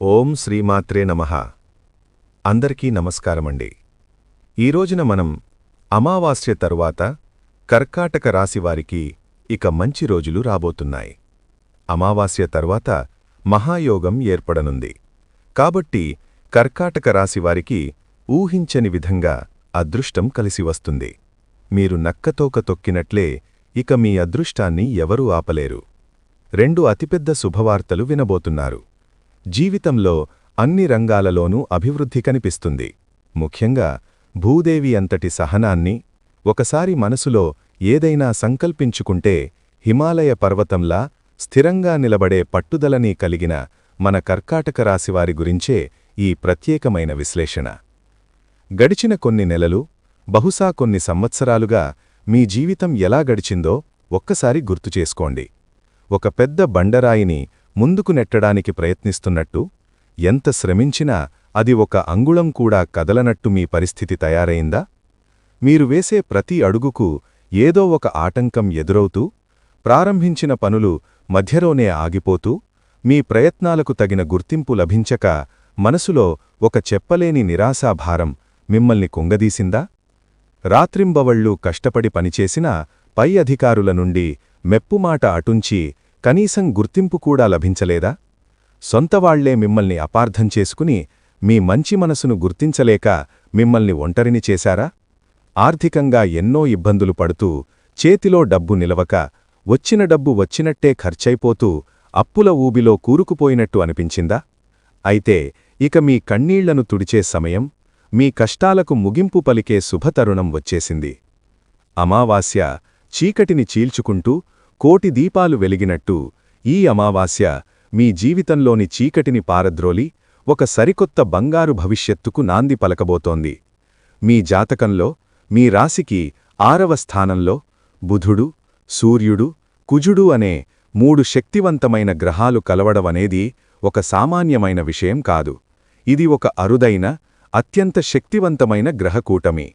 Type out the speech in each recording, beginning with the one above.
ఓం శ్రీమాత్రే నమః. అందరికీ నమస్కారమండి. ఈరోజున మనం అమావాస్య తరువాత కర్కాటక రాశివారికి ఇక మంచి రోజులు రాబోతున్నాయి. అమావాస్య తరువాత మహాయోగం ఏర్పడనుంది. కాబట్టి కర్కాటక రాశివారికి ఊహించని విధంగా అదృష్టం కలిసి వస్తుంది. మీరు నక్కతోక తొక్కినట్లే ఇక మీ అదృష్టాన్ని ఎవరూ ఆపలేరు. 2 అతిపెద్ద శుభవార్తలు వినబోతున్నారు. జీవితంలో అన్ని రంగాలలోనూ అభివృద్ధి కనిపిస్తుంది. ముఖ్యంగా భూదేవి అంతటి సహనాన్ని, ఒకసారి మనసులో ఏదైనా సంకల్పించుకుంటే హిమాలయ పర్వతంలా స్థిరంగా నిలబడే పట్టుదలని కలిగిన మన కర్కాటక రాశివారి గురించే ఈ ప్రత్యేకమైన విశ్లేషణ. గడిచిన కొన్ని నెలలు, బహుశా కొన్ని సంవత్సరాలుగా మీ జీవితం ఎలా గడిచిందో ఒక్కసారి గుర్తుచేసుకోండి. ఒక పెద్ద బండరాయిని ముందుకు నెట్టడానికి ప్రయత్నిస్తున్నట్టు, ఎంత శ్రమించినా అది ఒక అంగుళం కూడా కదలనట్టు మీ పరిస్థితి తయారైందా? మీరు వేసే ప్రతి అడుగుకు ఏదో ఒక ఆటంకం ఎదురవుతూ, ప్రారంభించిన పనులు మధ్యలోనే ఆగిపోతూ, మీ ప్రయత్నాలకు తగిన గుర్తింపు లభించక మనసులో ఒక చెప్పలేని నిరాశాభారం మిమ్మల్ని కుంగదీసిందా? రాత్రింబవళ్లూ కష్టపడి పనిచేసినా పై అధికారుల నుండి మెప్పుమాట అటుంచి కనీసం గుర్తింపు కూడా లభించలేదా? సొంతవాళ్లే మిమ్మల్ని అపార్థం చేసుకుని మీ మంచి మనసును గుర్తించలేక మిమ్మల్ని ఒంటరిని చేశారా? ఆర్థికంగా ఎన్నో ఇబ్బందులు పడుతూ, చేతిలో డబ్బు నిలవక, వచ్చిన డబ్బు వచ్చినట్టే ఖర్చైపోతూ అప్పుల ఊబిలో కూరుకుపోయినట్టు అనిపించిందా? అయితే ఇక మీ కన్నీళ్లను తుడిచే సమయం, మీ కష్టాలకు ముగింపు పలికే శుభతరుణం వచ్చేసింది. అమావాస్య చీకటిని చీల్చుకుంటూ కోటి దీపాలు వెలిగినట్టు ఈ అమావాస్య మీ జీవితంలోని చీకటిని పారద్రోలి ఒక సరికొత్త బంగారు భవిష్యత్తుకు నాంది పలకబోతోంది. మీ జాతకంలో మీ రాశికి 6వ స్థానంలో బుధుడు, సూర్యుడు, కుజుడు అనే 3 శక్తివంతమైన గ్రహాలు కలవడమనేది ఒక సామాన్యమైన విషయం కాదు. ఇది ఒక అరుదైన, అత్యంత శక్తివంతమైన గ్రహకూటమి.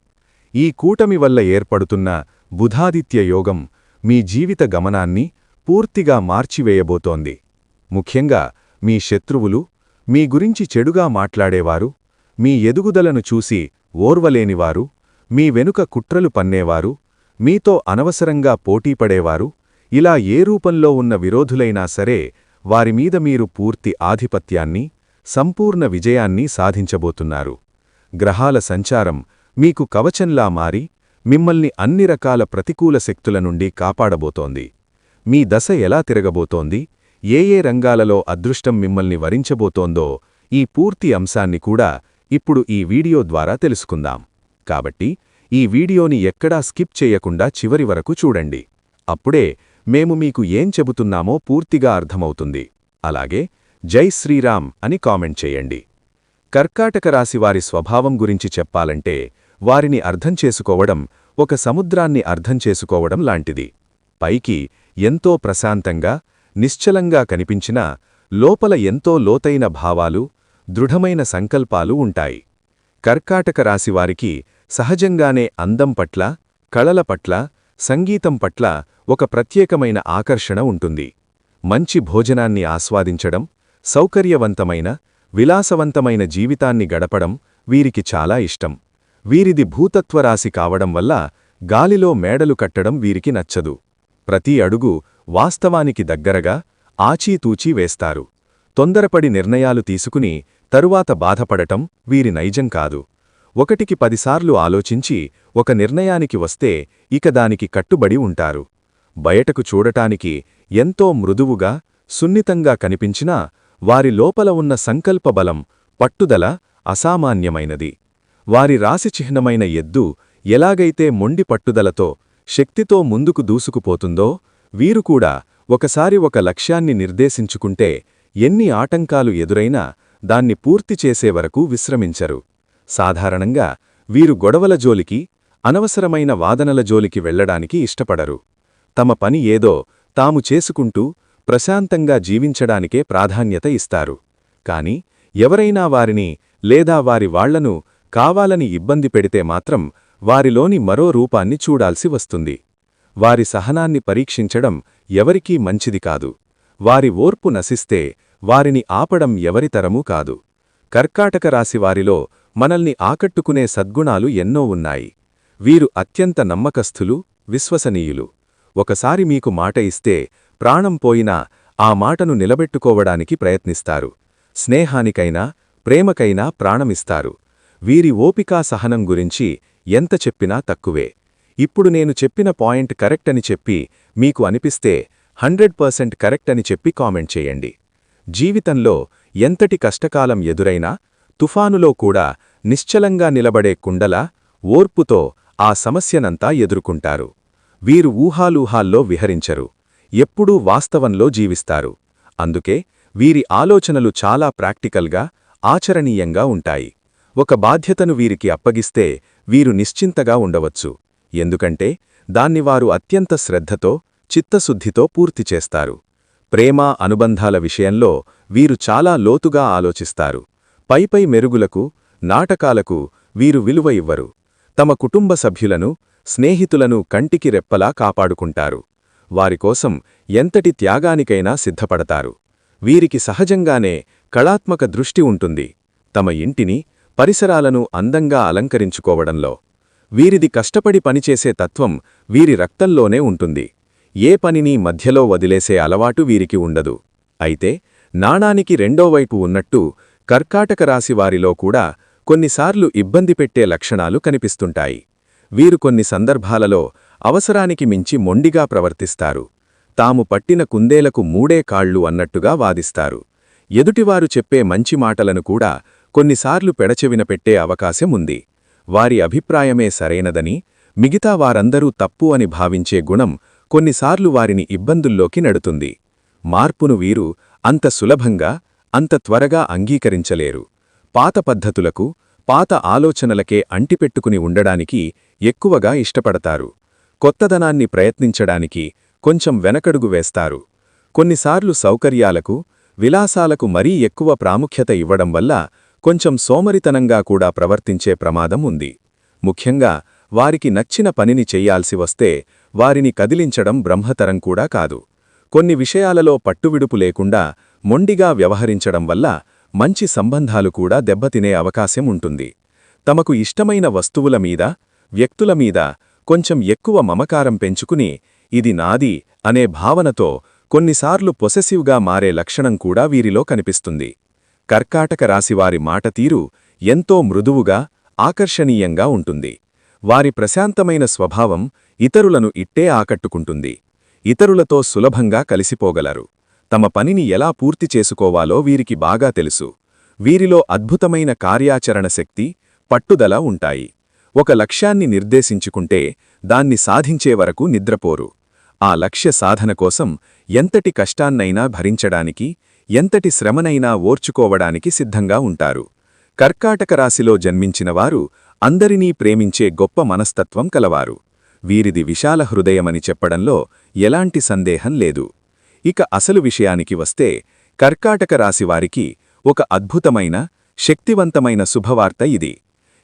ఈ కూటమి వల్ల ఏర్పడుతున్న బుధాదిత్య యోగం మీ జీవిత గమనాన్ని పూర్తిగా మార్చివేయబోతోంది. ముఖ్యంగా మీ శత్రువులు, మీ గురించి చెడుగా మాట్లాడేవారు, మీ ఎదుగుదలను చూసి ఓర్వలేనివారు, మీ వెనుక కుట్రలు పన్నేవారు, మీతో అనవసరంగా పోటీపడేవారు, ఇలా ఏ రూపంలో ఉన్న విరోధులైనా సరే వారిమీద మీరు పూర్తి ఆధిపత్యాన్ని, సంపూర్ణ విజయాన్ని సాధించబోతున్నారు. గ్రహాల సంచారం మీకు కవచంలా మారి మిమ్మల్ని అన్ని రకాల ప్రతికూల శక్తుల నుండి కాపాడబోతోంది. మీ దశ ఎలా తిరగబోతోంది, ఏ రంగాలలో అదృష్టం మిమ్మల్ని వరించబోతోందో ఈ పూర్తి అంశాన్ని కూడా ఇప్పుడు ఈ వీడియో ద్వారా తెలుసుకుందాం. కాబట్టి ఈ వీడియోని ఎక్కడా స్కిప్ చేయకుండా చివరి వరకు చూడండి. అప్పుడే మేము మీకు ఏం చెబుతున్నామో పూర్తిగా అర్థమవుతుంది. అలాగే జై శ్రీరామ్ అని కామెంట్ చేయండి. కర్కాటక రాశివారి స్వభావం గురించి చెప్పాలంటే, వారిని అర్థం చేసుకోవడం ఒక సముద్రాన్ని అర్థం చేసుకోవడం లాంటిది. పైకి ఎంతో ప్రశాంతంగా, నిశ్చలంగా కనిపించినా లోపల ఎంతో లోతైన భావాలు, దృఢమైన సంకల్పాలు ఉంటాయి. కర్కాటక రాశివారికి సహజంగానే అందం పట్ల, కళల పట్ల, సంగీతం పట్ల ఒక ప్రత్యేకమైన ఆకర్షణ ఉంటుంది. మంచి భోజనాన్ని ఆస్వాదించడం, సౌకర్యవంతమైన, విలాసవంతమైన జీవితాన్ని గడపడం వీరికి చాలా ఇష్టం. వీరిది భూతత్వరాశి కావడం వల్ల గాలిలో మేడలు కట్టడం వీరికి నచ్చదు. ప్రతి అడుగు వాస్తవానికి దగ్గరగా, ఆచీతూచీ వేస్తారు. తొందరపడి నిర్ణయాలు తీసుకుని తరువాత బాధపడటం వీరి నైజం కాదు. 1కి 10 సార్లు ఆలోచించి ఒక నిర్ణయానికి వస్తే ఇక దానికి కట్టుబడి ఉంటారు. బయటకు చూడటానికి ఎంతో మృదువుగా, సున్నితంగా కనిపించినా వారి లోపల ఉన్న సంకల్పబలం, పట్టుదల అసామాన్యమైనది. వారి రాశిచిహ్నమైన ఎద్దు ఎలాగైతే మొండి పట్టుదలతో, శక్తితో ముందుకు దూసుకుపోతుందో, వీరు కూడా ఒకసారి ఒక లక్ష్యాన్ని నిర్దేశించుకుంటే ఎన్ని ఆటంకాలు ఎదురైనా దాన్ని పూర్తి చేసే వరకు విశ్రమించరు. సాధారణంగా వీరు గొడవల జోలికి, అనవసరమైన వాదనల జోలికి వెళ్లడానికి ఇష్టపడరు. తమ పని ఏదో తాము చేసుకుంటూ ప్రశాంతంగా జీవించడానికే ప్రాధాన్యత ఇస్తారు. కాని ఎవరైనా వారిని లేదా వారి వాళ్లను కావాలని ఇబ్బంది పెడితే మాత్రం వారిలోని మరో రూపాన్ని చూడాల్సి వస్తుంది. వారి సహనాన్ని పరీక్షించడం ఎవరికీ మంచిది కాదు. వారి ఓర్పు నశిస్తే వారిని ఆపడం ఎవరితరమూ కాదు. కర్కాటక రాశివారిలో మనల్ని ఆకట్టుకునే సద్గుణాలు ఎన్నో ఉన్నాయి. వీరు అత్యంత నమ్మకస్థులు, విశ్వసనీయులు. ఒకసారి మీకు మాట ఇస్తే ప్రాణం పోయినా ఆ మాటను నిలబెట్టుకోవడానికి ప్రయత్నిస్తారు. స్నేహానికైనా ప్రేమకైనా ప్రాణమిస్తారు. వీరి ఓపికా సహనం గురించి ఎంత చెప్పినా తక్కువే. ఇప్పుడు నేను చెప్పిన పాయింట్ కరెక్ట్ అని చెప్పి మీకు అనిపిస్తే 100% కరెక్ట్ అని చెప్పి కామెంట్ చేయండి. జీవితంలో ఎంతటి కష్టకాలం ఎదురైనా తుఫానులో కూడా నిశ్చలంగా నిలబడే కుండలా ఓర్పుతో ఆ సమస్యనంతా ఎదుర్కొంటారు. వీరు ఊహాలూహాల్లో విహరించరు. ఎప్పుడూ వాస్తవంలో జీవిస్తారు. అందుకే వీరి ఆలోచనలు చాలా ప్రాక్టికల్గా, ఆచరణీయంగా ఉంటాయి. ఒక బాధ్యతను వీరికి అప్పగిస్తే వీరు నిశ్చింతగా ఉండవచ్చు. ఎందుకంటే దాన్ని వారు అత్యంత శ్రద్ధతో, చిత్తశుద్ధితో పూర్తి చేస్తారు. ప్రేమ, అనుబంధాల విషయంలో వీరు చాలా లోతుగా ఆలోచిస్తారు. పైపై మెరుగులకు, నాటకాలకు వీరు విలువ ఇవ్వరు. తమ కుటుంబ సభ్యులను, స్నేహితులను కంటికి రెప్పలా కాపాడుకుంటారు. వారికోసం ఎంతటి త్యాగానికైనా సిద్ధపడతారు. వీరికి సహజంగానే కళాత్మక దృష్టి ఉంటుంది. తమ ఇంటిని, పరిసరాలను అందంగా అలంకరించుకోవడంలో. వీరిది కష్టపడి పనిచేసే తత్వం వీరి రక్తంలోనే ఉంటుంది. ఏ పనిని మధ్యలో వదిలేసే అలవాటు వీరికి ఉండదు. అయితే నాణానికి రెండో వైపు ఉన్నట్టు కర్కాటక రాశివారిలో కూడా కొన్నిసార్లు ఇబ్బంది పెట్టే లక్షణాలు కనిపిస్తుంటాయి. వీరు కొన్ని సందర్భాలలో అవసరానికి మించి మొండిగా ప్రవర్తిస్తారు. తాము పట్టిన కుందేలకు మూడే కాళ్ళు అన్నట్టుగా వాదిస్తారు. ఎదుటివారు చెప్పే మంచి మాటలను కూడా కొన్నిసార్లు పెడచెవిన పెట్టే అవకాశం ఉంది. వారి అభిప్రాయమే సరైనదని, మిగతా వారందరూ తప్పు అని భావించే గుణం కొన్నిసార్లు వారిని ఇబ్బందుల్లోకి నెడుతుంది. మార్పును వీరు అంత సులభంగా, అంత త్వరగా అంగీకరించలేరు. పాత పద్ధతులకు, పాత ఆలోచనలకే అంటిపెట్టుకుని ఉండడానికి ఎక్కువగా ఇష్టపడతారు. కొత్తదనాన్ని ప్రయత్నించడానికి కొంచెం వెనకడుగు వేస్తారు. కొన్నిసార్లు సౌకర్యాలకు, విలాసాలకు మరీ ఎక్కువ ప్రాముఖ్యత ఇవ్వడం వల్ల కొంచెం సోమరితనంగా కూడా ప్రవర్తించే ప్రమాదం ఉంది. ముఖ్యంగా వారికి నచ్చిన పనిని చెయ్యాల్సి వస్తే వారిని కదిలించడం బ్రహ్మతరం కూడా కాదు. కొన్ని విషయాలలో పట్టువిడుపు లేకుండా మొండిగా వ్యవహరించడం వల్ల మంచి సంబంధాలు కూడా దెబ్బతినే అవకాశం ఉంటుంది. తమకు ఇష్టమైన వస్తువుల మీద, వ్యక్తుల మీద కొంచెం ఎక్కువ మమకారం పెంచుకుని ఇది నాది అనే భావనతో కొన్నిసార్లు పొసెసివ్గా మారే లక్షణం కూడా వీరిలో కనిపిస్తుంది. కర్కాటక రాశివారి మాటతీరు ఎంతో మృదువుగా, ఆకర్షణీయంగా ఉంటుంది. వారి ప్రశాంతమైన స్వభావం ఇతరులను ఇట్టే ఆకట్టుకుంటుంది. ఇతరులతో సులభంగా కలిసిపోగలరు. తమ పనిని ఎలా పూర్తి చేసుకోవాలో వీరికి బాగా తెలుసు. వీరిలో అద్భుతమైన కార్యాచరణ శక్తి, పట్టుదల ఉంటాయి. ఒక లక్ష్యాన్ని నిర్దేశించుకుంటే దాన్ని సాధించే వరకు నిద్రపోరు. ఆ లక్ష్య సాధన కోసం ఎంతటి కష్టాన్నైనా భరించడానికి, ఎంతటి శ్రమనైనా ఓర్చుకోవడానికి సిద్ధంగా ఉంటారు. కర్కాటక రాశిలో జన్మించినవారు అందరినీ ప్రేమించే గొప్ప మనస్తత్వం కలవారు. వీరిది విశాల హృదయమని చెప్పడంలో ఎలాంటి సందేహం లేదు. ఇక అసలు విషయానికి వస్తే కర్కాటక రాశివారికి ఒక అద్భుతమైన, శక్తివంతమైన శుభవార్త ఇది.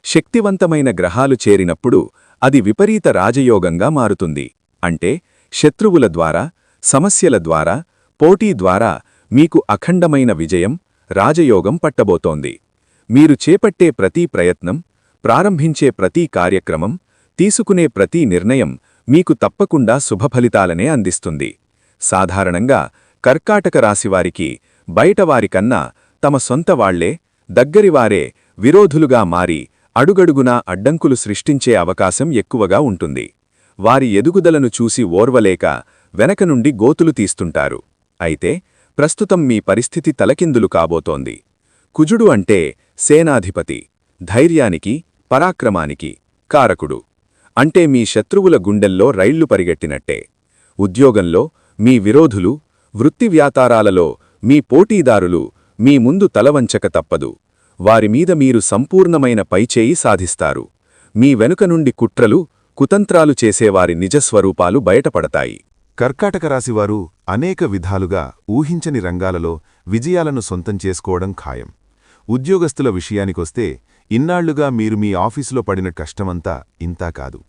శక్తివంతమైన గ్రహాలు చేరినప్పుడు అది విపరీత రాజయోగంగా మారుతుంది. అంటే శత్రువుల ద్వారా, సమస్యల ద్వారా, పోటీ ద్వారా మీకు అఖండమైన విజయం, రాజయోగం పట్టబోతోంది. మీరు చేపట్టే ప్రతి ప్రయత్నం, ప్రారంభించే ప్రతి కార్యక్రమం, తీసుకునే ప్రతి నిర్ణయం మీకు తప్పకుండా శుభఫలితాలనే అందిస్తుంది. సాధారణంగా కర్కాటక రాశివారికి బయటవారికన్నా తమ సొంత వాళ్లే, దగ్గరివారే విరోధులుగా మారి అడుగడుగునా అడ్డంకులు సృష్టించే అవకాశం ఎక్కువగా ఉంటుంది. వారి ఎదుగుదలను చూసి ఓర్వలేక వెనక నుండి గోతులు తీస్తుంటారు. అయితే ప్రస్తుతం మీ పరిస్థితి తలకిందులు కాబోతోంది. కుజుడు అంటే సేనాధిపతి, ధైర్యానికి, పరాక్రమానికి కారకుడు. అంటే మీ శత్రువుల గుండెల్లో రైళ్లు పరిగెట్టినట్టే. ఉద్యోగంలో మీ విరోధులు, వృత్తి వ్యాపారాలలో మీ పోటీదారులు మీ ముందు తలవంచక తప్పదు. వారిమీద మీరు సంపూర్ణమైన పైచేయి సాధిస్తారు. మీ వెనుక నుండి కుట్రలు, కుతంత్రాలు చేసేవారి నిజస్వరూపాలు బయటపడతాయి. కర్కాటక రాశివారు అనేక విధాలుగా ఊహించని రంగాలలో విజయాలను సొంతం చేసుకోవడం ఖాయం. ఉద్యోగస్తుల విషయానికొస్తే ఇన్నాళ్లుగా మీరు మీ ఆఫీసులో పడిన కష్టమంతా ఇంతా కాదు.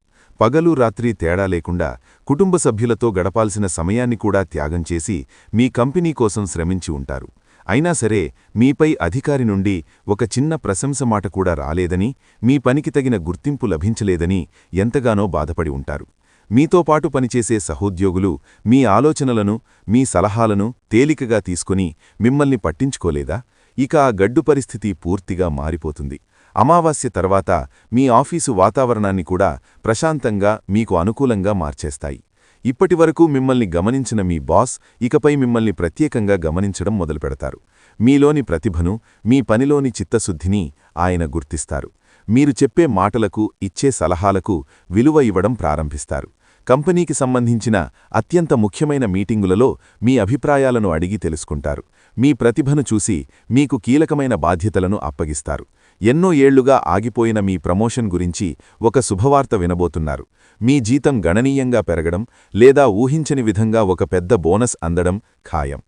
పగలు రాత్రి తేడా లేకుండా కుటుంబ సభ్యులతో గడపాల్సిన సమయాన్ని కూడా త్యాగం చేసి మీ కంపెనీ కోసం శ్రమించి ఉంటారు. అయినా సరే మీపై అధికారి నుండి ఒక చిన్న ప్రశంస మాట కూడా రాలేదని, మీ పనికి తగిన గుర్తింపు లభించలేదని ఎంతగానో బాధపడి ఉంటారు. మీతో పాటు పనిచేసే సహోద్యోగులు మీ ఆలోచనలను, మీ సలహాలను తేలికగా తీసుకుని మిమ్మల్ని పట్టించుకోలేదా? ఇక ఆ గడ్డు పరిస్థితి పూర్తిగా మారిపోతుంది. అమావాస్య తర్వాత మీ ఆఫీసు వాతావరణాన్ని కూడా ప్రశాంతంగా, మీకు అనుకూలంగా మార్చేస్తాయి. ఇప్పటివరకు మిమ్మల్ని గమనించిన మీ బాస్ ఇకపై మిమ్మల్ని ప్రత్యేకంగా గమనించడం మొదలుపెడతారు. మీలోని ప్రతిభను, మీ పనిలోని చిత్తశుద్ధిని ఆయన గుర్తిస్తారు. మీరు చెప్పే మాటలకు, ఇచ్చే సలహాలకు విలువ ఇవ్వడం ప్రారంభిస్తారు. కంపెనీకి సంబంధించిన అత్యంత ముఖ్యమైన మీటింగులలో మీ అభిప్రాయాలను అడిగి తెలుసుకుంటారు. మీ ప్రతిభను చూసి మీకు కీలకమైన బాధ్యతలను అప్పగిస్తారు. ఎన్నో ఏళ్లుగా ఆగిపోయిన మీ ప్రమోషన్ గురించి ఒక శుభవార్త వినబోతున్నారు. మీ జీతం గణనీయంగా పెరగడం, లేదా ఊహించని విధంగా ఒక పెద్ద బోనస్ అందడం ఖాయం.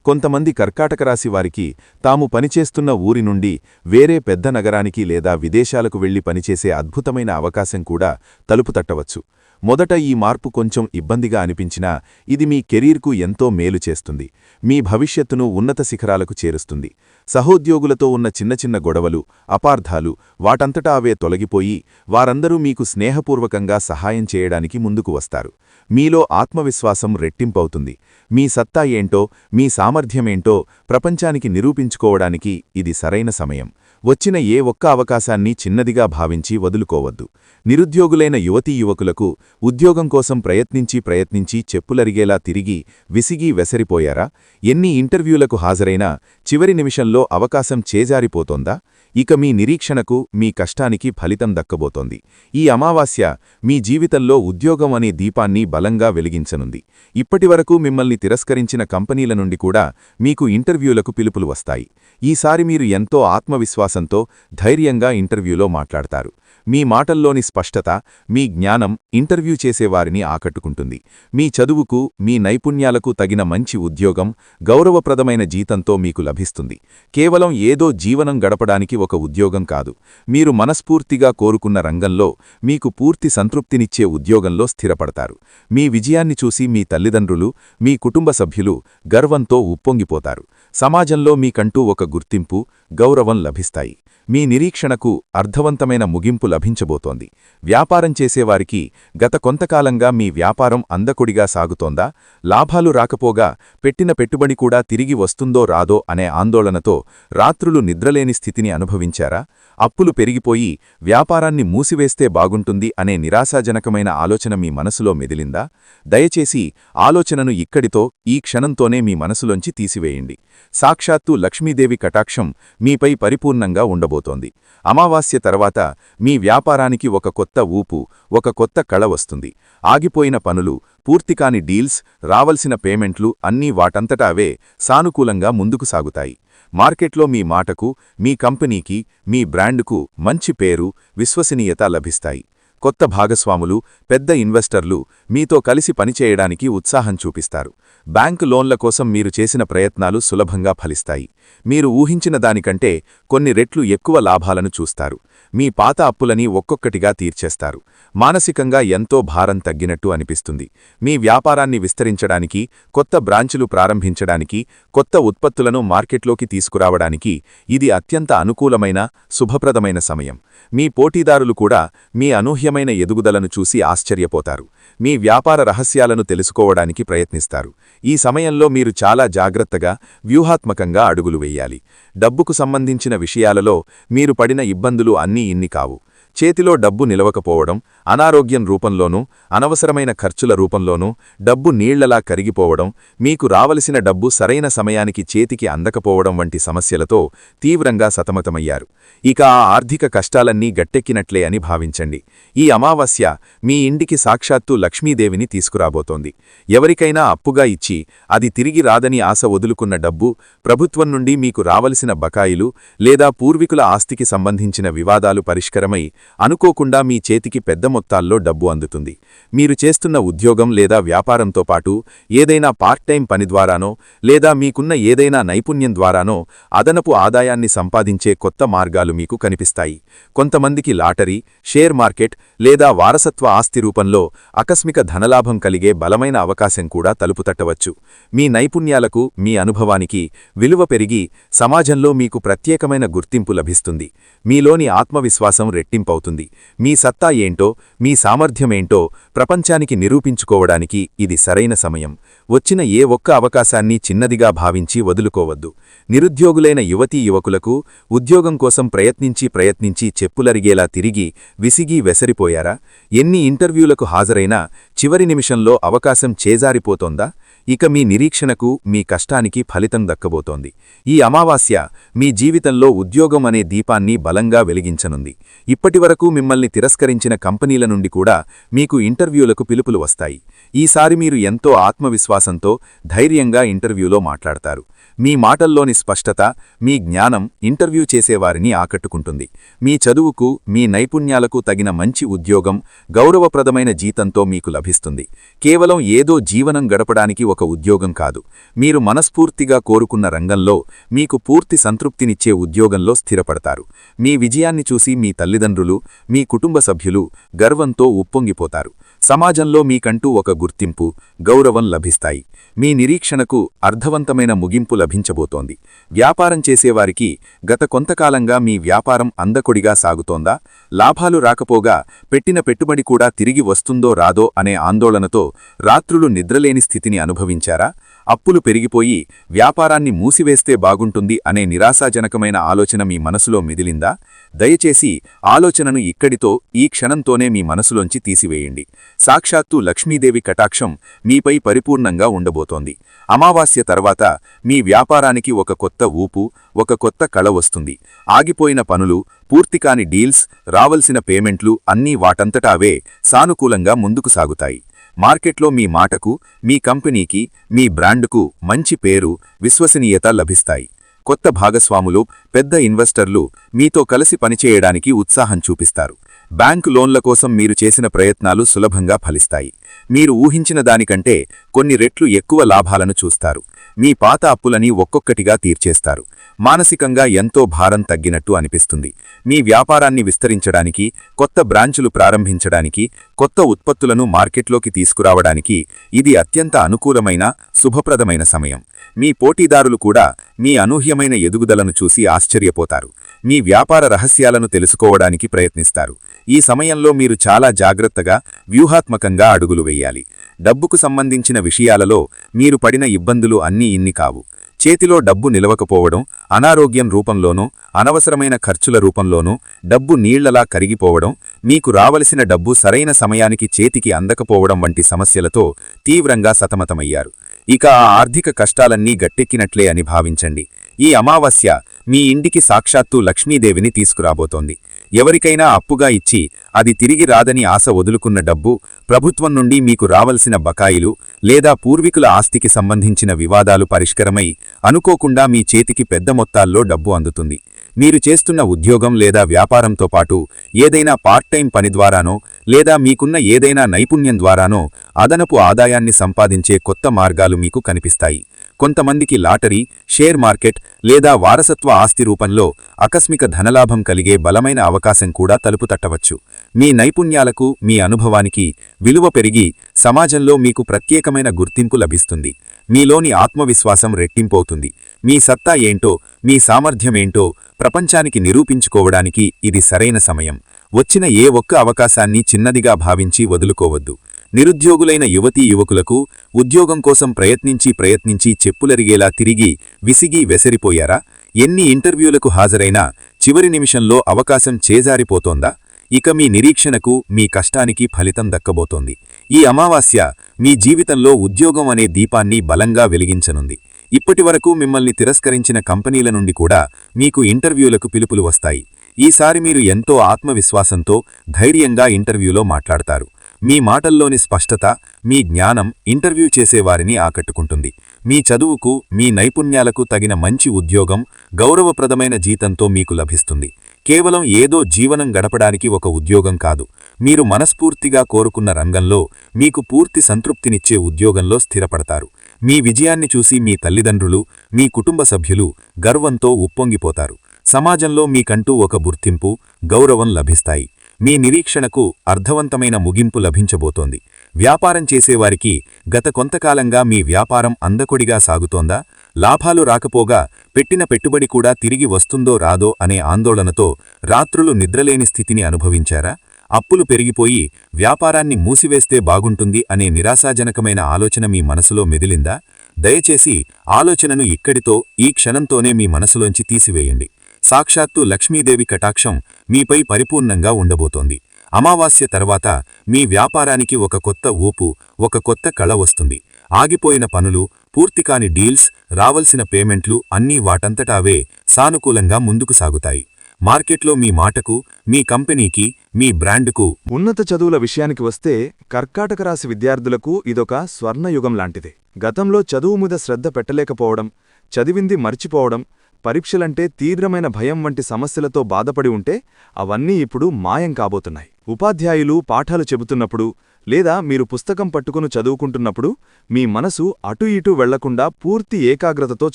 కొంతమంది కర్కాటక రాశి వారికి తాము పనిచేస్తున్న ఊరి నుండి వేరే పెద్ద నగరానికి లేదా విదేశాలకు వెళ్లి పనిచేసే అద్భుతమైన అవకాశం కూడా తలుపు తట్టవచ్చు. మొదట ఈ మార్పు కొంచెం ఇబ్బందిగా అనిపించినా ఇది మీ కెరీర్కు ఎంతో మేలు చేస్తుంది. మీ భవిష్యత్తును ఉన్నత శిఖరాలకు చేరుస్తుంది. సహోద్యోగులతో ఉన్న చిన్న చిన్న గొడవలు, అపార్థాలు వాటంతటా అవే తొలగిపోయి వారందరూ మీకు స్నేహపూర్వకంగా సహాయం చేయడానికి ముందుకు వస్తారు. మీలో ఆత్మవిశ్వాసం రెట్టింపవుతుంది. మీ సత్తా ఏంటో, మీ సామర్థ్యమేంటో ప్రపంచానికి నిరూపించుకోవడానికి ఇది సరైన సమయం. వచ్చిన ఏ ఒక్క అవకాశాన్ని చిన్నదిగా భావించి వదులుకోవద్దు. నిరుద్యోగులైన యువతీ యువకులకు ఉద్యోగం కోసం ప్రయత్నించి చెప్పులరిగేలా తిరిగి విసిగి వెసరిపోయారా? ఎన్ని ఇంటర్వ్యూలకు హాజరైనా చివరి నిమిషంలో అవకాశం చేజారిపోతోందా? ఇక మీ నిరీక్షణకు, మీ కష్టానికి ఫలితం దక్కబోతోంది. ఈ అమావాస్య మీ జీవితంలో ఉద్యోగం అనే దీపాన్ని బలంగా వెలిగించనుంది. ఇప్పటివరకు మిమ్మల్ని తిరస్కరించిన కంపెనీల నుండి కూడా మీకు ఇంటర్వ్యూలకు పిలుపులు వస్తాయి. ఈసారి మీరు ఎంతో ఆత్మవిశ్వాసంతో, ధైర్యంగా ఇంటర్వ్యూలో మాట్లాడతారు. మీ మాటల్లోని స్పష్టత, మీ జ్ఞానం ఇంటర్వ్యూ చేసేవారిని ఆకట్టుకుంటుంది. మీ చదువుకు, మీ నైపుణ్యాలకు తగిన మంచి ఉద్యోగం, గౌరవప్రదమైన జీతంతో మీకు లభిస్తుంది. కేవలం ఏదో జీవనం గడపడానికి ఒక ఉద్యోగం కాదు. మీరు మనస్ఫూర్తిగా కోరుకున్న రంగంలో, మీకు పూర్తి సంతృప్తినిచ్చే ఉద్యోగంలో స్థిరపడతారు. మీ విజయాన్ని చూసి మీ తల్లిదండ్రులు, మీ కుటుంబ సభ్యులు గర్వంతో ఉప్పొంగిపోతారు. సమాజంలో మీకంటూ ఒక గుర్తింపు, గౌరవం లభిస్తాయి. మీ నిరీక్షణకు అర్థవంతమైన ముగింపు లభించబోతోంది. వ్యాపారం చేసేవారికి గత కొంతకాలంగా మీ వ్యాపారం అందకొడిగా సాగుతోందా? లాభాలు రాకపోగా పెట్టిన పెట్టుబడి కూడా తిరిగి వస్తుందో రాదో అనే ఆందోళనతో రాత్రులు నిద్రలేని స్థితిని అనుభవించారా? అప్పులు పెరిగిపోయి వ్యాపారాన్ని మూసివేస్తే బాగుంటుంది అనే నిరాశాజనకమైన ఆలోచన మీ మనసులో మెదిలిందా? దయచేసి ఆలోచనను ఇక్కడితో, ఈ క్షణంతోనే మీ మనసులోంచి తీసివేయండి. సాక్షాత్తు లక్ష్మీదేవి కటాక్షం మీపై పరిపూర్ణంగా ఉండబోతోంది. అమావాస్య తర్వాత మీ వ్యాపారానికి ఒక కొత్త ఊపు, ఒక కొత్త కళ వస్తుంది. ఆగిపోయిన పనులు, పూర్తికాని డీల్స్, రావలసిన పేమెంట్లు అన్నీ వాటంతటా అవే సానుకూలంగా ముందుకు సాగుతాయి. మార్కెట్లో మీ మాటకు, మీ కంపెనీకి, మీ బ్రాండ్కు మంచి పేరు, విశ్వసనీయత లభిస్తాయి. కొత్త భాగస్వాములు, పెద్ద ఇన్వెస్టర్లు మీతో కలిసి పనిచేయడానికి ఉత్సాహం చూపిస్తారు. బ్యాంకు లోన్ల కోసం మీరు చేసిన ప్రయత్నాలు సులభంగా ఫలిస్తాయి. మీరు ఊహించిన దానికంటే కొన్ని రెట్లు ఎక్కువ లాభాలను చూస్తారు. మీ పాత అప్పులని ఒక్కొక్కటిగా తీర్చేస్తారు. మానసికంగా ఎంతో భారం తగ్గినట్టు అనిపిస్తుంది. మీ వ్యాపారాన్ని విస్తరించడానికి, కొత్త బ్రాంచులు ప్రారంభించడానికి, కొత్త ఉత్పత్తులను మార్కెట్లోకి తీసుకురావడానికి ఇది అత్యంత అనుకూలమైన, శుభప్రదమైన సమయం. మీ పోటీదారులు కూడా మీ అనూహ్యమైన ఎదుగుదలను చూసి ఆశ్చర్యపోతారు. మీ వ్యాపార రహస్యాలను తెలుసుకోవడానికి ప్రయత్నిస్తారు. ఈ సమయంలో మీరు చాలా జాగ్రత్తగా, వ్యూహాత్మకంగా అడుగులు వేయాలి. డబ్బుకు సంబంధించిన విషయాలలో మీరు పడిన ఇబ్బందులు అన్నీ ఇన్ని కావు. చేతిలో డబ్బు నిలవకపోవడం, అనారోగ్యం రూపంలోనూ, అనవసరమైన ఖర్చుల రూపంలోనూ డబ్బు నీళ్లలా కరిగిపోవడం, మీకు రావలసిన డబ్బు సరైన సమయానికి చేతికి అందకపోవడం వంటి సమస్యలతో తీవ్రంగా సతమతమయ్యారు. ఇక ఆ ఆర్థిక కష్టాలన్నీ గట్టెక్కినట్లే అని భావించండి. ఈ అమావాస్య మీ ఇంటికి సాక్షాత్తు లక్ష్మీదేవిని తీసుకురాబోతోంది. ఎవరికైనా అప్పుగా ఇచ్చి అది తిరిగి రాదని ఆశ వదులుకున్న డబ్బు, ప్రభుత్వం నుండి మీకు రావలసిన బకాయిలు లేదా పూర్వీకుల ఆస్తికి సంబంధించిన వివాదాలు పరిష్కరమై అనుకోకుండా మీ చేతికి పెద్ద మొత్తాల్లో డబ్బు అందుతుంది. మీరు చేస్తున్న ఉద్యోగం లేదా వ్యాపారంతో పాటు ఏదైనా పార్ట్ టైం పని ద్వారానో లేదా మీకున్న ఏదైనా నైపుణ్యం ద్వారానో అదనపు ఆదాయాన్ని సంపాదించే కొత్త మార్గాలు మీకు కనిపిస్తాయి. కొంతమందికి లాటరీ, షేర్ మార్కెట్ లేదా వారసత్వ ఆస్తి రూపంలో ఆకస్మిక ధనలాభం కలిగే బలమైన అవకాశం కూడా తలుపు తట్టవచ్చు. మీ నైపుణ్యాలకు, మీ అనుభవానికి విలువ పెరిగి సమాజంలో మీకు ప్రత్యేకమైన గుర్తింపు లభిస్తుంది. మీలోని ఆత్మవిశ్వాసం రెట్టింపవుతుంది. మీ సత్తా ఏంటో, మీ సామర్థ్యమేంటో ప్రపంచానికి నిరూపించుకోవడానికి ఇది సరైన సమయం. వచ్చిన ఏ ఒక్క అవకాశాన్ని చిన్నదిగా భావించి వదులుకోవద్దు. నిరుద్యోగులైన యువతీ యువకులకు ఉద్యోగం కోసం ప్రయత్నించి చెప్పులరిగేలా తిరిగి విసిగి వెసరిపోయారా? ఎన్ని ఇంటర్వ్యూలకు హాజరైనా చివరి నిమిషంలో అవకాశం చేజారిపోతోందా? ఇక మీ నిరీక్షణకు, మీ కష్టానికి ఫలితం దక్కబోతోంది. ఈ అమావాస్య మీ జీవితంలో ఉద్యోగం అనే దీపాన్ని బలంగా వెలిగించనుంది. ఇప్పటివరకు మిమ్మల్ని తిరస్కరించిన కంపెనీల నుండి కూడా మీకు ఇంటర్వ్యూలకు పిలుపులు వస్తాయి. ఈసారి మీరు ఎంతో ఆత్మవిశ్వాసంతో, ధైర్యంగా ఇంటర్వ్యూలో మాట్లాడతారు. మీ మాటల్లోని స్పష్టత, మీ జ్ఞానం ఇంటర్వ్యూ చేసేవారిని ఆకట్టుకుంటుంది. మీ చదువుకు, మీ నైపుణ్యాలకు తగిన మంచి ఉద్యోగం, గౌరవప్రదమైన జీతంతో మీకు లభిస్తుంది. కేవలం ఏదో జీవనం గడపడానికి ఒక ఉద్యోగం కాదు, మీరు మనస్ఫూర్తిగా కోరుకున్న రంగంలో మీకు పూర్తి సంతృప్తినిచ్చే ఉద్యోగంలో స్థిరపడతారు. మీ విజయాన్ని చూసి మీ తల్లిదండ్రులు, మీ కుటుంబ సభ్యులు గర్వంతో ఉప్పొంగిపోతారు. సమాజంలో మీకంటూ ఒక గుర్తింపు, గౌరవం లభిస్తాయి. మీ నిరీక్షణకు అర్థవంతమైన ముగింపు లభించబోతోంది. వ్యాపారం చేసేవారికి గత కొంతకాలంగా మీ వ్యాపారం అందకొడిగా సాగుతోందా? లాభాలు రాకపోగా పెట్టిన పెట్టుబడి కూడా తిరిగి వస్తుందో రాదో అనే ఆందోళనతో రాత్రులు నిద్రలేని స్థితిని అనుభవించారా? అప్పులు పెరిగిపోయి వ్యాపారాన్ని మూసివేస్తే బాగుంటుంది అనే నిరాశాజనకమైన ఆలోచన మీ మనసులో మిదిలిందా? దయచేసి ఆలోచనను ఇక్కడితో, ఈ క్షణంతోనే మీ మనసులోంచి తీసివేయండి. సాక్షాత్తు లక్ష్మీదేవి కటాక్షం మీపై పరిపూర్ణంగా ఉండబోతోంది. అమావాస్య తర్వాత మీ వ్యాపారానికి ఒక కొత్త ఊపు, ఒక కొత్త కళ వస్తుంది. ఆగిపోయిన పనులు, పూర్తికాని డీల్స్, రావలసిన పేమెంట్లు అన్నీ వాటంతటా అవే సానుకూలంగా ముందుకు సాగుతాయి. మార్కెట్లో మీ మాటకు, మీ కంపెనీకి, మీ బ్రాండుకు మంచి పేరు, విశ్వసనీయత లభిస్తాయి. కొత్త భాగస్వాములు, పెద్ద ఇన్వెస్టర్లు మీతో కలిసి పనిచేయడానికి ఉత్సాహం చూపిస్తారు. బ్యాంకు లోన్ల కోసం మీరు చేసిన ప్రయత్నాలు సులభంగా ఫలిస్తాయి. మీరు ఊహించిన దానికంటే కొన్ని రెట్లు ఎక్కువ లాభాలను చూస్తారు. మీ పాత అప్పులని ఒక్కొక్కటిగా తీర్చేస్తారు. మానసికంగా ఎంతో భారం తగ్గినట్టు అనిపిస్తుంది. మీ వ్యాపారాన్ని విస్తరించడానికి, కొత్త బ్రాంచులు ప్రారంభించడానికి, కొత్త ఉత్పత్తులను మార్కెట్లోకి తీసుకురావడానికి ఇది అత్యంత అనుకూలమైన, శుభప్రదమైన సమయం. మీ పోటీదారులు కూడా మీ అనూహ్యమైన ఎదుగుదలను చూసి ఆశ్చర్యపోతారు. మీ వ్యాపార రహస్యాలను తెలుసుకోవడానికి ప్రయత్నిస్తారు. ఈ సమయంలో మీరు చాలా జాగ్రత్తగా, వ్యూహాత్మకంగా అడుగులు వేయాలి. డబ్బుకు సంబంధించిన విషయాలలో మీరు పడిన ఇబ్బందులు అన్నీ ఇన్ని కావు. చేతిలో డబ్బు నిలవకపోవడం, అనారోగ్యం రూపంలోనూ, అనవసరమైన ఖర్చుల రూపంలోనూ డబ్బు నీళ్లలా కరిగిపోవడం, మీకు రావలసిన డబ్బు సరైన సమయానికి చేతికి అందకపోవడం వంటి సమస్యలతో తీవ్రంగా సతమతమయ్యారు. ఇక ఆ ఆర్థిక కష్టాలన్నీ గట్టెక్కినట్లే అని భావించండి. ఈ అమావాస్య మీ ఇంటికి సాక్షాత్తు లక్ష్మీదేవిని తీసుకురాబోతోంది. ఎవరికైనా అప్పుగా ఇచ్చి అది తిరిగి రాదని ఆశ వదులుకున్న డబ్బు, ప్రభుత్వం నుండి మీకు రావలసిన బకాయిలు లేదా పూర్వీకుల ఆస్తికి సంబంధించిన వివాదాలు పరిష్కరమై అనుకోకుండా మీ చేతికి పెద్ద మొత్తాల్లో డబ్బు అందుతుంది. మీరు చేస్తున్న ఉద్యోగం లేదా వ్యాపారంతో పాటు ఏదైనా పార్ట్ టైం పని ద్వారానో లేదా మీకున్న ఏదైనా నైపుణ్యం ద్వారానో అదనపు ఆదాయాన్ని సంపాదించే కొత్త మార్గాలు మీకు కనిపిస్తాయి. కొంతమందికి లాటరీ, షేర్ మార్కెట్ లేదా వారసత్వ ఆస్తి రూపంలో ఆకస్మిక ధనలాభం కలిగే బలమైన అవకాశం కూడా తలుపు తట్టవచ్చు. మీ నైపుణ్యాలకు, మీ అనుభవానికి విలువ పెరిగి సమాజంలో మీకు ప్రత్యేకమైన గుర్తింపు లభిస్తుంది. మీలోని ఆత్మవిశ్వాసం రెట్టింపవుతుంది. మీ సత్తా ఏంటో, మీ సామర్థ్యమేంటో ప్రపంచానికి నిరూపించుకోవడానికి ఇది సరైన సమయం. వచ్చిన ఏ ఒక్క అవకాశాన్ని చిన్నదిగా భావించి వదులుకోవద్దు. నిరుద్యోగులైన యువతీ యువకులకు ఉద్యోగం కోసం ప్రయత్నించి చెప్పులరిగేలా తిరిగి విసిగి వెసరిపోయారా? ఎన్ని ఇంటర్వ్యూలకు హాజరైనా చివరి నిమిషంలో అవకాశం చేజారిపోతోందా? ఇక మీ నిరీక్షణకు, మీ కష్టానికి ఫలితం దక్కబోతోంది. ఈ అమావాస్య మీ జీవితంలో ఉద్యోగం అనే దీపాన్ని బలంగా వెలిగించనుంది. ఇప్పటివరకు మిమ్మల్ని తిరస్కరించిన కంపెనీల నుండి కూడా మీకు ఇంటర్వ్యూలకు పిలుపులు వస్తాయి. ఈసారి మీరు ఎంతో ఆత్మవిశ్వాసంతో, ధైర్యంగా ఇంటర్వ్యూలో మాట్లాడతారు. మీ మాటల్లోని స్పష్టత, మీ జ్ఞానం ఇంటర్వ్యూ చేసేవారిని ఆకట్టుకుంటుంది. మీ చదువుకు, మీ నైపుణ్యాలకు తగిన మంచి ఉద్యోగం, గౌరవప్రదమైన జీతంతో మీకు లభిస్తుంది. కేవలం ఏదో జీవనం గడపడానికి ఒక ఉద్యోగం కాదు, మీరు మనస్ఫూర్తిగా కోరుకున్న రంగంలో మీకు పూర్తి సంతృప్తినిచ్చే ఉద్యోగంలో స్థిరపడతారు. మీ విజయాన్ని చూసి మీ తల్లిదండ్రులు, మీ కుటుంబ సభ్యులు గర్వంతో ఉప్పొంగిపోతారు. సమాజంలో మీకంటూ ఒక గుర్తింపు, గౌరవం లభిస్తాయి. మీ నిరీక్షణకు అర్థవంతమైన ముగింపు లభించబోతోంది. వ్యాపారం చేసేవారికి గత కొంతకాలంగా మీ వ్యాపారం అందకొడిగా సాగుతోందా? లాభాలు రాకపోగా పెట్టిన పెట్టుబడి కూడా తిరిగి వస్తుందో రాదో అనే ఆందోళనతో రాత్రులు నిద్రలేని స్థితిని అనుభవించారా? అప్పులు పెరిగిపోయి వ్యాపారాన్ని మూసివేస్తే బాగుంటుంది అనే నిరాశాజనకమైన ఆలోచన మీ మనసులో మెదిలిందా? దయచేసి ఆలోచనను ఇక్కడితో, ఈ క్షణంతోనే మీ మనసులోంచి తీసివేయండి. సాక్షాత్తు లక్ష్మీదేవి కటాక్షం మీపై పరిపూర్ణంగా ఉండబోతోంది. అమావాస్య తర్వాత మీ వ్యాపారానికి ఒక కొత్త ఊపు, ఒక కొత్త కళ వస్తుంది. ఆగిపోయిన పనులు, పూర్తికాని డీల్స్, రావలసిన పేమెంట్లు అన్నీ వాటంతటా అవే సానుకూలంగా ముందుకు సాగుతాయి. మార్కెట్లో మీ మాటకు, మీ కంపెనీకి, మీ బ్రాండ్కు. ఉన్నత చదువుల విషయానికి వస్తే కర్కాటక రాశి విద్యార్థులకు ఇదొక స్వర్ణయుగం లాంటిదే. గతంలో చదువు మీద శ్రద్ధ పెట్టలేకపోవడం, చదివింది మర్చిపోవడం, పరీక్షలంటే తీవ్రమైన భయం వంటి సమస్యలతో బాధపడి ఉంటే అవన్నీ ఇప్పుడు మాయం కాబోతున్నాయి. ఉపాధ్యాయులు పాఠాలు చెబుతున్నప్పుడు లేదా మీరు పుస్తకం పట్టుకుని చదువుకుంటున్నప్పుడు మీ మనసు అటు ఇటూ వెళ్లకుండా పూర్తి ఏకాగ్రతతో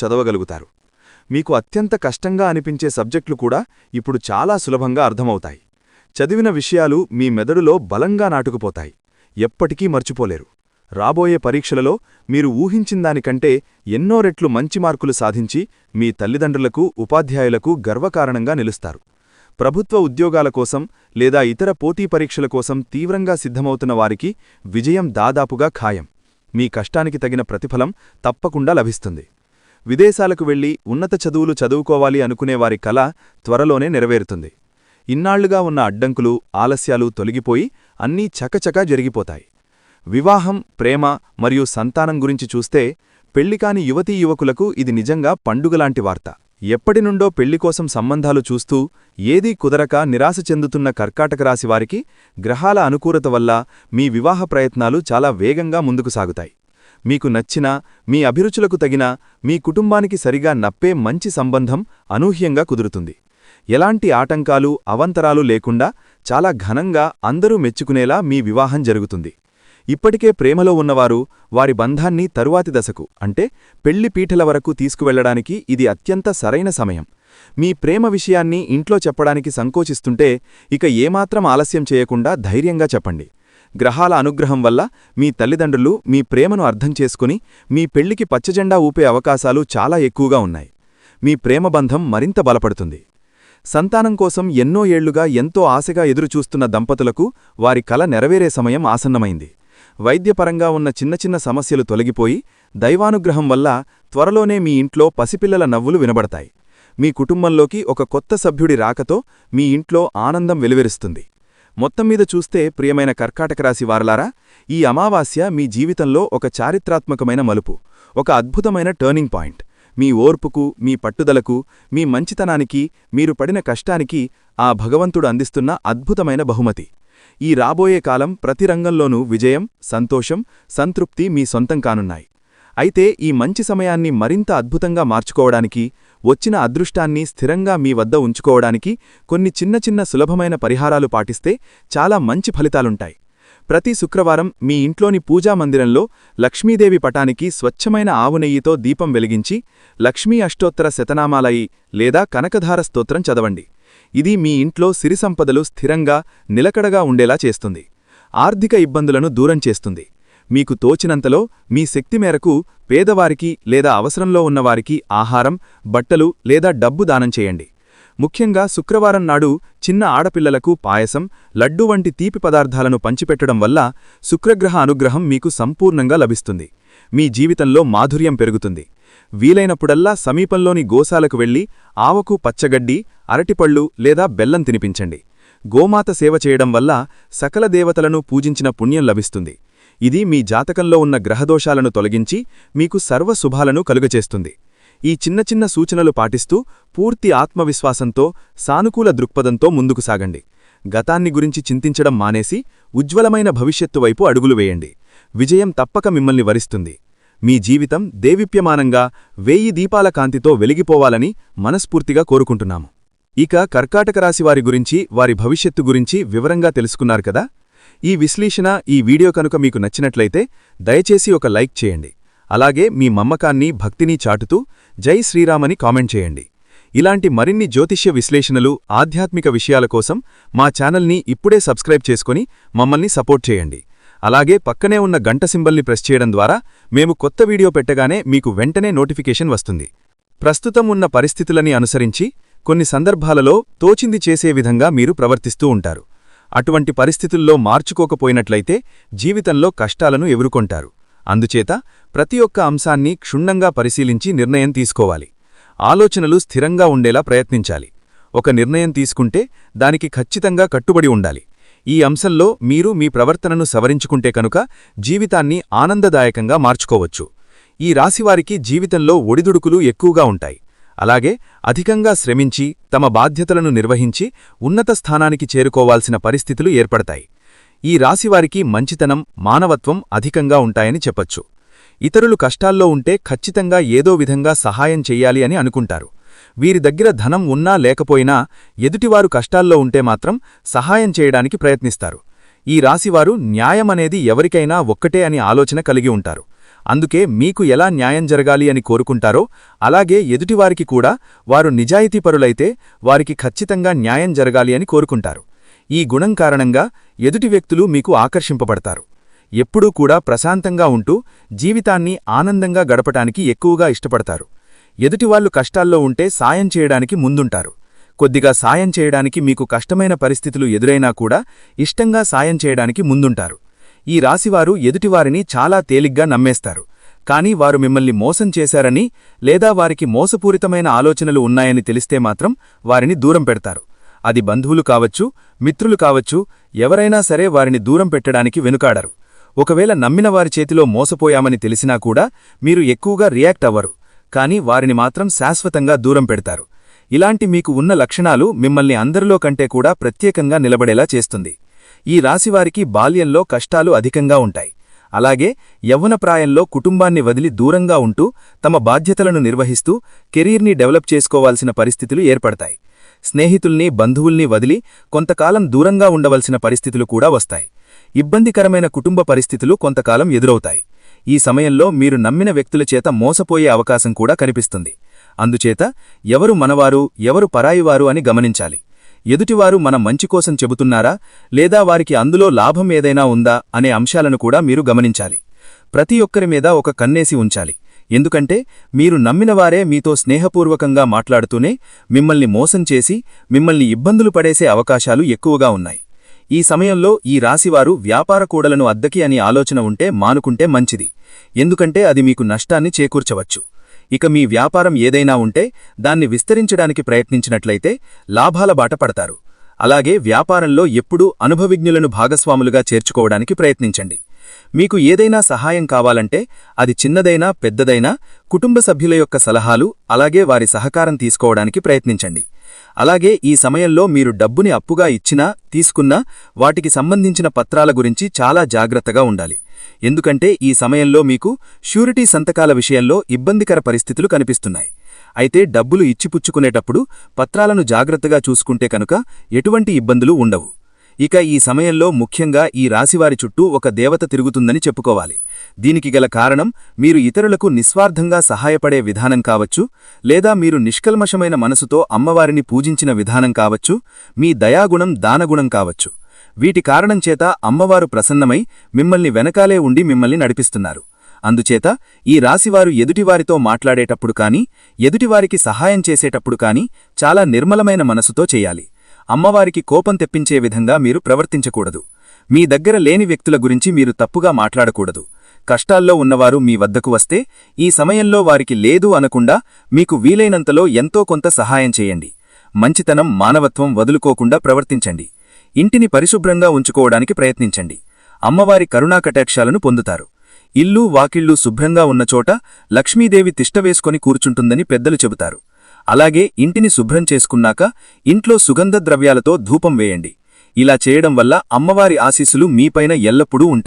చదవగలుగుతారు. మీకు అత్యంత కష్టంగా అనిపించే సబ్జెక్టులు కూడా ఇప్పుడు చాలా సులభంగా అర్థమవుతాయి. చదివిన విషయాలు మీ మెదడులో బలంగా నాటుకుపోతాయి. ఎప్పటికీ మర్చిపోలేరు. రాబోయే పరీక్షలలో మీరు ఊహించిందానికంటే ఎన్నో రెట్లు మంచి మార్కులు సాధించి మీ తల్లిదండ్రులకు, ఉపాధ్యాయులకు గర్వకారణంగా నిలుస్తారు. ప్రభుత్వ ఉద్యోగాల కోసం లేదా ఇతర పోటీ పరీక్షల కోసం తీవ్రంగా సిద్ధమవుతున్న వారికి విజయం దాదాపుగా ఖాయం. మీ కష్టానికి తగిన ప్రతిఫలం తప్పకుండా లభిస్తుంది. విదేశాలకు వెళ్లి ఉన్నత చదువులు చదువుకోవాలి అనుకునేవారి కల త్వరలోనే నెరవేరుతుంది. ఇన్నాళ్లుగా ఉన్న అడ్డంకులు, ఆలస్యాలు తొలగిపోయి అన్నీ చకచకా జరిగిపోతాయి. వివాహం, ప్రేమ మరియు సంతానం గురించి చూస్తే పెళ్లికాని యువతీ యువకులకు ఇది నిజంగా పండుగలాంటి వార్త. ఎప్పటినుండో పెళ్లికోసం సంబంధాలు చూస్తూ ఏదీ కుదరక నిరాశ చెందుతున్న కర్కాటక రాశివారికి గ్రహాల అనుకూలత వల్ల మీ వివాహ ప్రయత్నాలు చాలా వేగంగా ముందుకు సాగుతాయి. మీకు నచ్చిన, మీ అభిరుచులకు తగిన, మీ కుటుంబానికి సరిగా నప్పే మంచి సంబంధం అనూహ్యంగా కుదురుతుంది. ఎలాంటి ఆటంకాలు, అవంతరాలు లేకుండా చాలా ఘనంగా అందరూ మెచ్చుకునేలా మీ వివాహం జరుగుతుంది. ఇప్పటికే ప్రేమలో ఉన్నవారు వారి బంధాన్ని తరువాతి దశకు అంటే పెళ్లి పీటల వరకు తీసుకువెళ్లడానికి ఇది అత్యంత సరైన సమయం. మీ ప్రేమ విషయాన్ని ఇంట్లో చెప్పడానికి సంకోచిస్తుంటే ఇక ఏమాత్రం ఆలస్యం చేయకుండా ధైర్యంగా చెప్పండి. గ్రహాల అనుగ్రహం వల్ల మీ తల్లిదండ్రులు మీ ప్రేమను అర్థం చేసుకుని మీ పెళ్లికి పచ్చజెండా ఊపే అవకాశాలు చాలా ఎక్కువగా ఉన్నాయి. మీ ప్రేమ బంధం మరింత బలపడుతుంది. సంతానం కోసం ఎన్నో ఏళ్లుగా ఎంతో ఆశగా ఎదురుచూస్తున్న దంపతులకు వారి కల నెరవేరే సమయం ఆసన్నమైంది. వైద్యపరంగా ఉన్న చిన్న చిన్న సమస్యలు తొలగిపోయి దైవానుగ్రహం వల్ల త్వరలోనే మీ ఇంట్లో పసిపిల్లల నవ్వులు వినబడతాయి. మీ కుటుంబంలోకి ఒక కొత్త సభ్యుడి రాకతో మీ ఇంట్లో ఆనందం వెలువరిస్తుంది. మొత్తంమీద చూస్తే ప్రియమైన కర్కాటక రాశి వారలారా, ఈ అమావాస్య మీ జీవితంలో ఒక చారిత్రాత్మకమైన మలుపు, ఒక అద్భుతమైన టర్నింగ్ పాయింట్. మీ ఓర్పుకు, మీ పట్టుదలకు, మీ మంచితనానికి, మీరు పడిన కష్టానికి ఆ భగవంతుడు అందిస్తున్న అద్భుతమైన బహుమతి. ఈ రాబోయే కాలం ప్రతి రంగంలోనూ విజయం, సంతోషం, సంతృప్తి మీ సొంతం కానున్నాయి. అయితే ఈ మంచి సమయాన్ని మరింత అద్భుతంగా మార్చుకోవడానికి, వచ్చిన అదృష్టాన్ని స్థిరంగా మీ వద్ద ఉంచుకోవడానికి కొన్ని చిన్న చిన్న సులభమైన పరిహారాలు పాటిస్తే చాలా మంచి ఫలితాలుంటాయి. ప్రతి శుక్రవారం మీ ఇంట్లోని పూజామందిరంలో లక్ష్మీదేవి పటానికి స్వచ్ఛమైన ఆవునెయ్యితో దీపం వెలిగించి లక్ష్మీ అష్టోత్తర శతనామాలయి లేదా కనకధార స్తోత్రం చదవండి. ఇది మీ ఇంట్లో సిరి సంపదలు స్థిరంగా, నిలకడగా ఉండేలా చేస్తుంది. ఆర్థిక ఇబ్బందులను దూరం చేస్తుంది. మీకు తోచినంతలో మీ శక్తి మేరకు పేదవారికి లేదా అవసరంలో ఉన్నవారికి ఆహారం, బట్టలు లేదా డబ్బు దానం చేయండి. ముఖ్యంగా శుక్రవారం నాడు చిన్న ఆడపిల్లలకు పాయసం, లడ్డు వంటి తీపి పదార్థాలను పంచిపెట్టడం వల్ల శుక్రగ్రహ అనుగ్రహం మీకు సంపూర్ణంగా లభిస్తుంది. మీ జీవితంలో మాధుర్యం పెరుగుతుంది. వీలైనప్పుడల్లా సమీపంలోని గోశాలకు వెళ్లి ఆవకు పచ్చగడ్డి, అరటిపళ్ళు లేదా బెల్లం తినిపించండి. గోమాత సేవ చేయడం వల్ల సకల దేవతలను పూజించిన పుణ్యం లభిస్తుంది. ఇది మీ జాతకంలో ఉన్న గ్రహదోషాలను తొలగించి మీకు సర్వశుభాలను కలుగచేస్తుంది. ఈ చిన్న చిన్న సూచనలు పాటిస్తూ పూర్తి ఆత్మవిశ్వాసంతో, సానుకూల దృక్పథంతో ముందుకు సాగండి. గతాన్ని గురించి చింతించడం మానేసి ఉజ్వలమైన భవిష్యత్తు వైపు అడుగులు వేయండి. విజయం తప్పక మిమ్మల్ని వరిస్తుంది. మీ జీవితం దేవీప్యమానంగా 1000 దీపాల కాంతితో వెలిగిపోవాలని మనస్ఫూర్తిగా కోరుకుంటున్నాము. ఇక కర్కాటక రాశి వారి గురించి, వారి భవిష్యత్తు గురించి వివరంగా తెలుసుకున్నారు కదా. ఈ విశ్లేషణ, ఈ వీడియో కనుక మీకు నచ్చినట్లయితే దయచేసి ఒక లైక్ చేయండి. అలాగే మీ నమ్మకాన్ని, భక్తిని చాటుతూ జై శ్రీరామని కామెంట్ చేయండి. ఇలాంటి మరిన్ని జ్యోతిష్య విశ్లేషణలు, ఆధ్యాత్మిక విషయాల కోసం మా ఛానల్ని ఇప్పుడే సబ్స్క్రైబ్ చేసుకుని మమ్మల్ని సపోర్ట్ చేయండి. అలాగే పక్కనే ఉన్న గంట సింబల్ని ప్రెస్ చేయడం ద్వారా మేము కొత్త వీడియో పెట్టగానే మీకు వెంటనే నోటిఫికేషన్ వస్తుంది. ప్రస్తుతం ఉన్న పరిస్థితులని అనుసరించి కొన్ని సందర్భాలలో తోచింది చేసే విధంగా మీరు ప్రవర్తిస్తూ ఉంటారు. అటువంటి పరిస్థితుల్లో మార్చుకోకపోయినట్లయితే జీవితంలో కష్టాలను ఎదుర్కొంటారు. అందుచేత ప్రతి ఒక్క అంశాన్ని క్షుణ్ణంగా పరిశీలించి నిర్ణయం తీసుకోవాలి. ఆలోచనలు స్థిరంగా ఉండేలా ప్రయత్నించాలి. ఒక నిర్ణయం తీసుకుంటే దానికి ఖచ్చితంగా కట్టుబడి ఉండాలి. ఈ అంశంలో మీరు మీ ప్రవర్తనను సవరించుకుంటే కనుక జీవితాన్ని ఆనందదాయకంగా మార్చుకోవచ్చు. ఈ రాశివారికి జీవితంలో ఒడిదుడుకులు ఎక్కువగా ఉంటాయి. అలాగే అధికంగా శ్రమించి తమ బాధ్యతలను నిర్వహించి ఉన్నత స్థానానికి చేరుకోవాల్సిన పరిస్థితులు ఏర్పడతాయి. ఈ రాశివారికి మంచితనం, మానవత్వం అధికంగా ఉంటాయని చెప్పొచ్చు. ఇతరులు కష్టాల్లో ఉంటే ఖచ్చితంగా ఏదో విధంగా సహాయం చెయ్యాలి అని అనుకుంటారు. వీరి దగ్గర ధనం ఉన్నా లేకపోయినా ఎదుటివారు కష్టాల్లో ఉంటే మాత్రం సహాయం చేయడానికి ప్రయత్నిస్తారు. ఈ రాశివారు న్యాయమనేది ఎవరికైనా ఒక్కటే అని ఆలోచన కలిగి ఉంటారు. అందుకే మీకు ఎలా న్యాయం జరగాలి అని కోరుకుంటారో అలాగే ఎదుటివారికి కూడా వారు నిజాయితీపరులైతే వారికి ఖచ్చితంగా న్యాయం జరగాలి అని కోరుకుంటారు. ఈ గుణం కారణంగా ఎదుటి వ్యక్తులు మీకు ఆకర్షింపబడతారు. ఎప్పుడూ కూడా ప్రశాంతంగా ఉంటూ జీవితాన్ని ఆనందంగా గడపటానికి ఎక్కువగా ఇష్టపడతారు. ఎదుటివాళ్లు కష్టాల్లో ఉంటే సాయం చేయడానికి ముందుంటారు. కొద్దిగా సాయం చేయడానికి మీకు కష్టమైన పరిస్థితులు ఎదురైనా కూడా ఇష్టంగా సాయం చేయడానికి ముందుంటారు. ఈ రాశివారు ఎదుటివారిని చాలా తేలిగ్గా నమ్మేస్తారు. కానీ వారు మిమ్మల్ని మోసం చేశారని లేదా వారికి మోసపూరితమైన ఆలోచనలు ఉన్నాయని తెలిస్తే మాత్రం వారిని దూరం పెడతారు. అది బంధువులు కావచ్చు, మిత్రులు కావచ్చు, ఎవరైనా సరే వారిని దూరం పెట్టడానికి వెనుకాడరు. ఒకవేళ నమ్మిన వారి చేతిలో మోసపోయామని తెలిసినా కూడా మీరు ఎక్కువగా రియాక్ట్ అవ్వరు. కానీ వారిని మాత్రం శాశ్వతంగా దూరం పెడతారు. ఇలాంటి మీకు ఉన్న లక్షణాలు మిమ్మల్ని అందరిలో కంటే కూడా ప్రత్యేకంగా నిలబడేలా చేస్తుంది. ఈ రాశివారికి బాల్యంలో కష్టాలు అధికంగా ఉంటాయి. అలాగే యవ్వనప్రాయంలో కుటుంబాన్ని వదిలి దూరంగా ఉంటూ తమ బాధ్యతలను నిర్వహిస్తూ కెరీర్ని డెవలప్ చేసుకోవాల్సిన పరిస్థితులు ఏర్పడతాయి. స్నేహితుల్ని, బంధువుల్ని వదిలి కొంతకాలం దూరంగా ఉండవలసిన పరిస్థితులు కూడా వస్తాయి. ఇబ్బందికరమైన కుటుంబ పరిస్థితులు కొంతకాలం ఎదురవుతాయి. ఈ సమయంలో మీరు నమ్మిన వ్యక్తుల చేత మోసపోయే అవకాశం కూడా కనిపిస్తుంది. అందుచేత ఎవరు మనవారు, ఎవరు పరాయివారు అని గమనించాలి. ఎదుటివారు మన మంచి కోసం చెబుతున్నారా లేదా వారికి అందులో లాభం ఏదైనా ఉందా అనే అంశాలను కూడా మీరు గమనించాలి. ప్రతి ఒక్కరి మీద ఒక కన్నేసి ఉంచాలి. ఎందుకంటే మీరు నమ్మినవారే మీతో స్నేహపూర్వకంగా మాట్లాడుతూనే మిమ్మల్ని మోసం చేసి మిమ్మల్ని ఇబ్బందులు పడేసే అవకాశాలు ఎక్కువగా ఉన్నాయి. ఈ సమయంలో ఈ రాశివారు వ్యాపార కూడలను అద్దెకి అని ఆలోచన ఉంటే మానుకుంటే మంచిది. ఎందుకంటే అది మీకు నష్టాన్ని చేకూర్చవచ్చు. ఇక మీ వ్యాపారం ఏదైనా ఉంటే దాన్ని విస్తరించడానికి ప్రయత్నించినట్లయితే లాభాల బాట పడతారు. అలాగే వ్యాపారంలో ఎప్పుడూ అనుభవిజ్ఞులను భాగస్వాములుగా చేర్చుకోవడానికి ప్రయత్నించండి. మీకు ఏదైనా సహాయం కావాలంటే అది చిన్నదైనా పెద్దదైనా కుటుంబ సభ్యుల యొక్క సలహాలు అలాగే వారి సహకారం తీసుకోవడానికి ప్రయత్నించండి. అలాగే ఈ సమయంలో మీరు డబ్బుని అప్పుగా ఇచ్చినా తీసుకున్నా వాటికి సంబంధించిన పత్రాల గురించి చాలా జాగ్రత్తగా ఉండాలి. ఎందుకంటే ఈ సమయంలో మీకు ష్యూరిటీ సంతకాల విషయంలో ఇబ్బందికర పరిస్థితులు కనిపిస్తున్నాయి. అయితే డబ్బులు ఇచ్చిపుచ్చుకునేటప్పుడు పత్రాలను జాగ్రత్తగా చూసుకుంటే కనుక ఎటువంటి ఇబ్బందులు ఉండవు. ఇక ఈ సమయంలో ముఖ్యంగా ఈ రాశివారి చుట్టూ ఒక దేవత తిరుగుతుందని చెప్పుకోవాలి. దీనికి గల కారణం మీరు ఇతరులకు నిస్వార్థంగా సహాయపడే విధానం కావచ్చు, లేదా మీరు నిష్కల్మషమైన మనసుతో అమ్మవారిని పూజించిన విధానం కావచ్చు, మీ దయాగుణం, దానగుణం కావచ్చు. వీటి కారణం చేత అమ్మవారు ప్రసన్నమై మిమ్మల్ని వెనకాలే ఉండి మిమ్మల్ని నడిపిస్తున్నారు. అందుచేత ఈ రాశివారు ఎదుటివారితో మాట్లాడేటప్పుడు కానీ ఎదుటివారికి సహాయం చేసేటప్పుడు కానీ చాలా నిర్మలమైన మనసుతో చేయాలి. అమ్మవారికి కోపం తెప్పించే విధంగా మీరు ప్రవర్తించకూడదు. మీ దగ్గర లేని వ్యక్తుల గురించి మీరు తప్పుగా మాట్లాడకూడదు. కష్టాల్లో ఉన్నవారు మీ వద్దకు వస్తే ఈ సమయంలో వారికి లేదు అనకుండా మీకు వీలైనంతలో ఎంతో కొంత సహాయం చేయండి. మంచితనం, మానవత్వం వదులుకోకుండా ప్రవర్తించండి. ఇంటిని పరిశుభ్రంగా ఉంచుకోవడానికి ప్రయత్నించండి. అమ్మవారి కరుణాకటాక్షాలను పొందుతారు. ఇల్లు, వాకిళ్లు శుభ్రంగా ఉన్నచోట లక్ష్మీదేవి తిష్టవేసుకొని కూర్చుంటుందని పెద్దలు చెబుతారు. అలాగే ఇంటిని శుభ్రం చేసుకున్నాక ఇంట్లో సుగంధ ద్రవ్యాలతో ధూపం వేయండి. ఇలా చేయడం వల్ల అమ్మవారి ఆశీస్సులు మీపైన ఎల్లప్పుడూ ఉంటాయి.